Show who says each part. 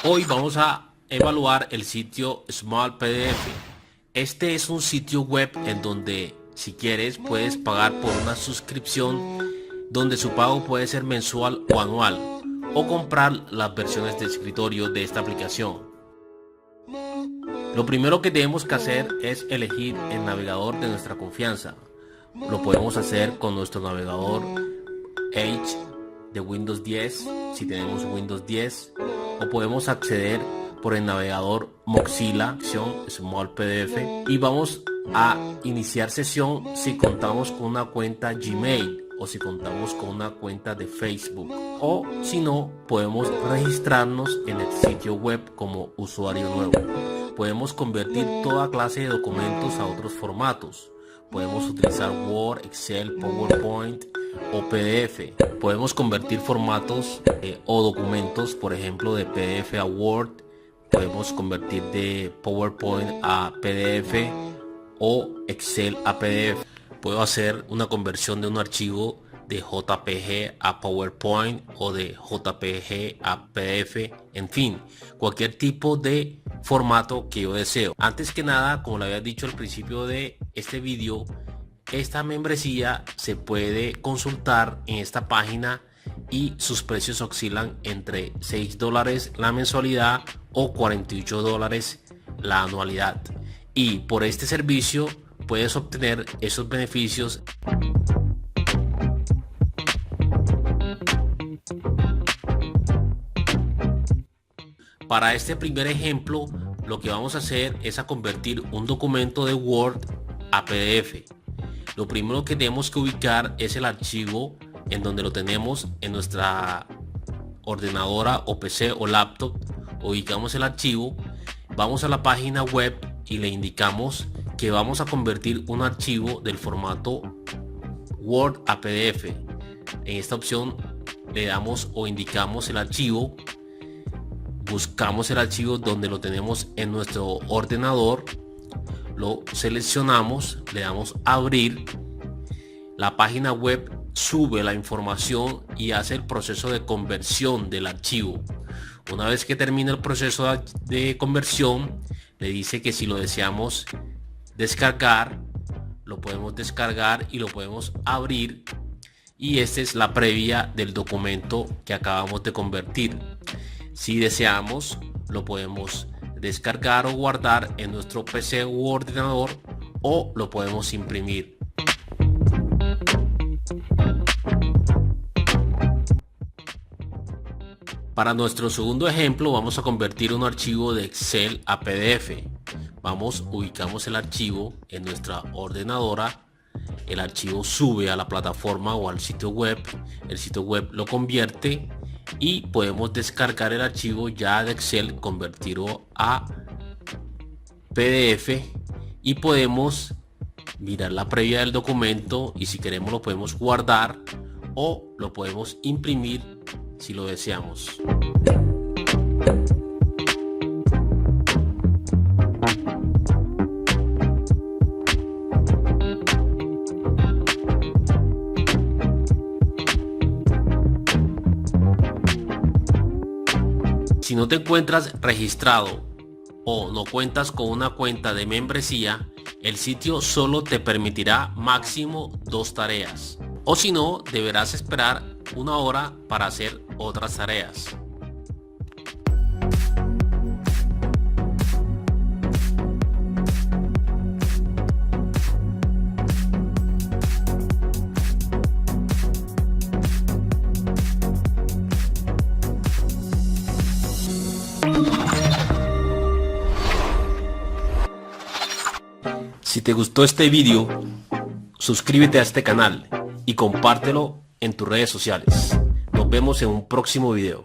Speaker 1: Hoy vamos a evaluar el sitio Small PDF. Este es un sitio web en donde, si quieres, puedes pagar por una suscripción donde su pago puede ser mensual o anual, o comprar las versiones de escritorio de esta aplicación. Lo primero que tenemos que hacer es elegir el navegador de nuestra confianza. Lo podemos hacer con nuestro navegador Edge de Windows 10 si tenemos Windows 10, o podemos acceder por el navegador Mozilla Small PDF, y vamos a iniciar sesión si contamos con una cuenta Gmail o si contamos con una cuenta de Facebook, o si no, podemos registrarnos en el sitio web como usuario nuevo. Podemos convertir toda clase de documentos a otros formatos. Podemos utilizar Word, Excel, PowerPoint o PDF. Podemos convertir formatos o documentos, por ejemplo, de PDF a Word. Podemos convertir de PowerPoint a PDF o Excel a PDF. Puedo hacer una conversión de un archivo de JPG a PowerPoint o de JPG a PDF, en fin, cualquier tipo de formato que yo deseo. Antes que nada, como le había dicho al principio de este vídeo, esta membresía se puede consultar en esta página y sus precios oscilan entre $6 la mensualidad o $48 la anualidad. Y por este servicio puedes obtener esos beneficios. Para este primer ejemplo, lo que vamos a hacer es a convertir un documento de Word a PDF. Lo primero que tenemos que ubicar es el archivo en donde lo tenemos en nuestra ordenadora o PC o laptop. Ubicamos el archivo, vamos a la página web y le indicamos que vamos a convertir un archivo del formato Word a PDF. En esta opción le damos o indicamos el archivo, buscamos el archivo donde lo tenemos en nuestro ordenador, lo seleccionamos, le damos a abrir. La página web sube la información y hace el proceso de conversión del archivo. Una vez que termina el proceso de conversión, le dice que si lo deseamos descargar, lo podemos descargar y lo podemos abrir, y esta es la previa del documento que acabamos de convertir. Si deseamos, lo podemos descargar o guardar en nuestro PC u ordenador, o lo podemos imprimir. Para nuestro segundo ejemplo, vamos a convertir un archivo de Excel a PDF. Ubicamos el archivo en nuestra ordenadora, el archivo sube a la plataforma o al sitio web, el sitio web lo convierte y podemos descargar el archivo ya de Excel, convertirlo a PDF, y podemos mirar la previa del documento, y si queremos lo podemos guardar o lo podemos imprimir si lo deseamos. Si no te encuentras registrado o no cuentas con una cuenta de membresía, el sitio solo te permitirá máximo 2 tareas. O si no, deberás esperar 1 hora para hacer otras tareas. Si te gustó este vídeo, suscríbete a este canal y compártelo en tus redes sociales. Nos vemos en un próximo video.